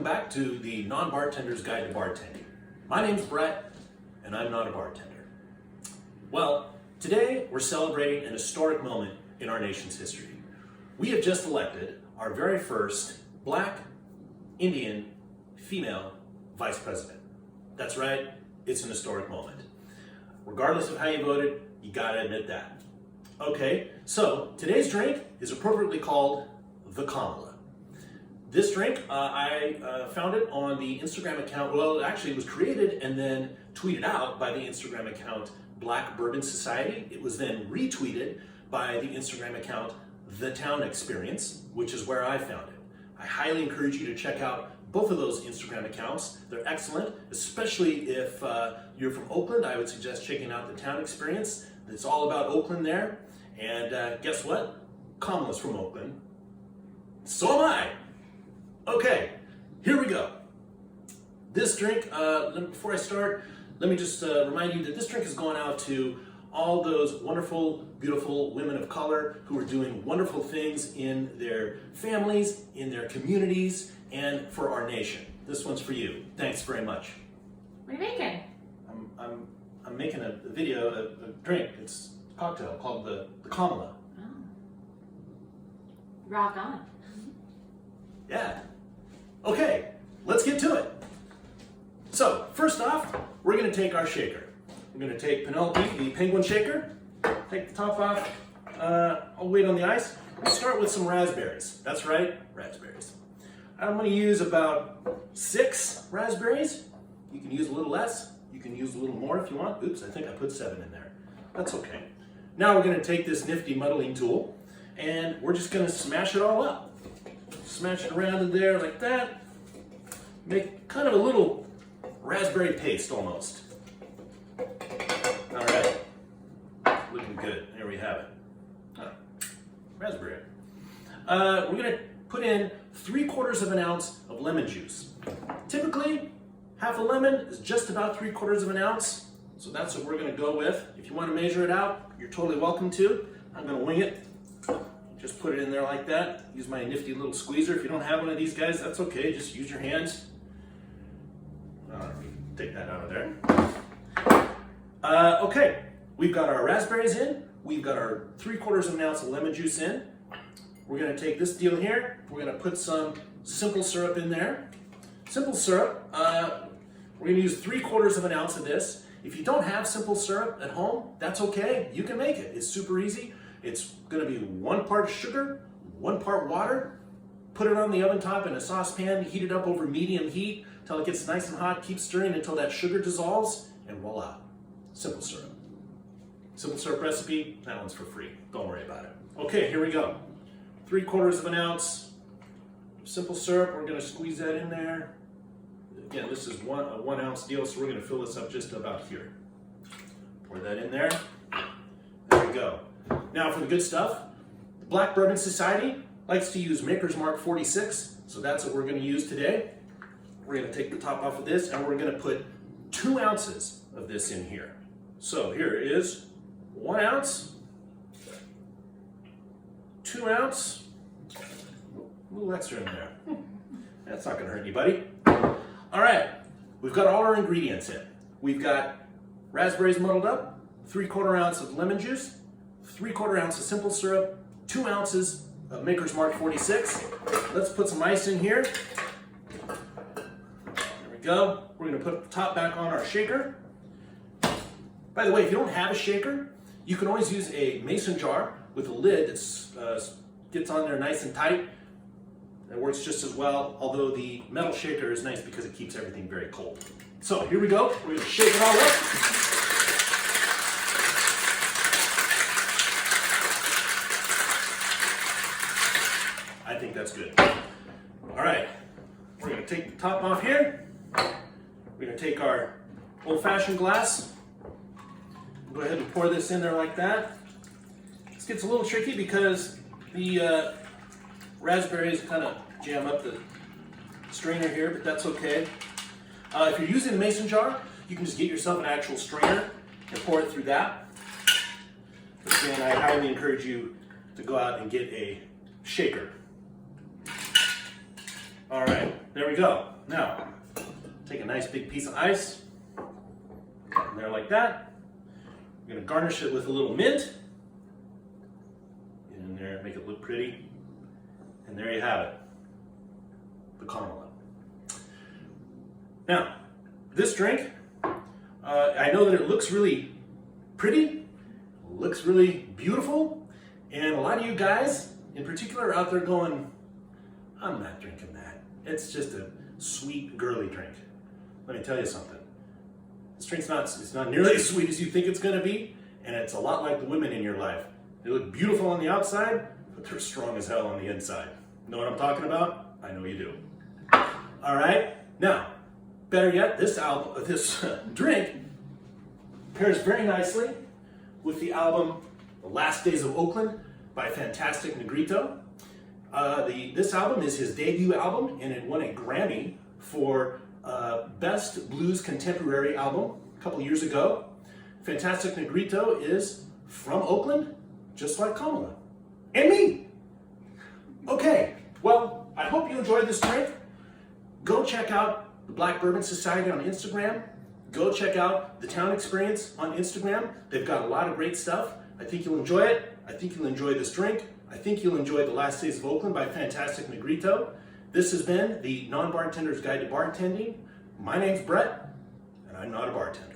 welcome back to the Non-Bartender's Guide to Bartending. My name's Brett, and I'm not a bartender. Well, today we're celebrating an historic moment in our nation's history. We have just elected our very first Black, Indian, female vice president. That's right, it's an historic moment. Regardless of how you voted, you gotta admit that. Okay, so today's drink is appropriately called the Kamala. This drink, I found it on the Instagram account. Well, actually it was created and then tweeted out by the Instagram account Black Bourbon Society. It was then retweeted by the Instagram account The Town Experience, which is where I found it. I highly encourage you to check out both of those Instagram accounts. They're excellent, especially if you're from Oakland. I would suggest checking out The Town Experience. It's all about Oakland there. And guess what? Kamala's from Oakland. So am I. Okay, here we go. This drink, before I start, let me just remind you that this drink is going out to all those wonderful, beautiful women of color who are doing wonderful things in their families, in their communities, and for our nation. This one's for you. Thanks very much. What are you making? I'm making a video, a drink. It's a cocktail called the Kamala. Oh. Rock on. Yeah. Okay, let's get to it. So, first off, we're gonna take our shaker. We're gonna take Penelope, the penguin shaker, take the top off, I'll wait on the ice. We'll start with some raspberries. That's right, raspberries. I'm gonna use about 6 raspberries. You can use a little less, you can use a little more if you want. Oops, I think I put 7 in there. That's okay. Now we're gonna take this nifty muddling tool and we're just gonna smash it all up. Smash it around in there like that. Make kind of a little raspberry paste almost. All right, looking good. There we have it. Raspberry. We're gonna put in 3/4 of an ounce of lemon juice. Typically, half a lemon is just about 3/4 of an ounce. So that's what we're gonna go with. If you wanna measure it out, you're totally welcome to. I'm gonna wing it. Just put it in there like that. Use my nifty little squeezer. If you don't have one of these guys, that's okay. Just use your hands. Take that out of there. Okay, we've got our raspberries in. We've got our 3/4 of an ounce of lemon juice in. We're gonna take this deal here. We're gonna put some simple syrup in there. Simple syrup, we're gonna use 3/4 of an ounce of this. If you don't have simple syrup at home, that's okay. You can make it. It's super easy. It's gonna be 1 part sugar, 1 part water. Put it on the oven top in a saucepan, heat it up over medium heat until it gets nice and hot. Keep stirring until that sugar dissolves, and voila, simple syrup. Simple syrup recipe, that one's for free. Don't worry about it. Okay, here we go. 3/4 of an ounce simple syrup. We're gonna squeeze that in there. Again, this is a 1 ounce deal, so we're gonna fill this up just about here. Pour that in there. There we go. Now for the good stuff, the Black Bourbon Society likes to use Maker's Mark 46, so that's what we're going to use today. We're going to take the top off of this and we're going to put 2 ounces of this in here. So here is 1 ounce, 2 ounce, a little extra in there. That's not going to hurt anybody. All right, we've got all our ingredients in. We've got raspberries muddled up, 3/4 ounce of lemon juice, 3/4 ounce of simple syrup, 2 ounces of Maker's Mark 46. Let's put some ice in here. There we go. We're gonna put the top back on our shaker. By the way, if you don't have a shaker, you can always use a mason jar with a lid that gets on there nice and tight. It works just as well, although the metal shaker is nice because it keeps everything very cold. So here we go. We're gonna shake it all up. I think that's good. All right, we're gonna take the top off here. We're gonna take our old-fashioned glass. Go ahead and pour this in there like that. This gets a little tricky because the raspberries kind of jam up the strainer here, but that's okay. If you're using a mason jar, you can just get yourself an actual strainer and pour it through that. But again, I highly encourage you to go out and get a shaker. All right, there we go. Now, take a nice big piece of ice, in there like that. We're gonna garnish it with a little mint. Get in there, make it look pretty. And there you have it, the Kamala. Now, this drink, I know that it looks really pretty, looks really beautiful, and a lot of you guys in particular are out there going, I'm not drinking that. It's just a sweet, girly drink. Let me tell you something. This drink's it's not nearly as sweet as you think it's gonna be, and it's a lot like the women in your life. They look beautiful on the outside, but they're strong as hell on the inside. Know what I'm talking about? I know you do. All right, now, better yet, this drink pairs very nicely with the album The Last Days of Oakland by Fantastic Negrito. This album is his debut album, and it won a Grammy for Best Blues Contemporary Album a couple years ago. Fantastic Negrito is from Oakland, just like Kamala and me. Okay, well, I hope you enjoyed this drink. Go check out the Black Bourbon Society on Instagram. Go check out the Town Experience on Instagram. They've got a lot of great stuff. I think you'll enjoy it. I think you'll enjoy this drink. I think you'll enjoy The Last Days of Oakland by Fantastic Negrito. This has been the Non-Bartender's Guide to Bartending. My name's Brett, and I'm not a bartender.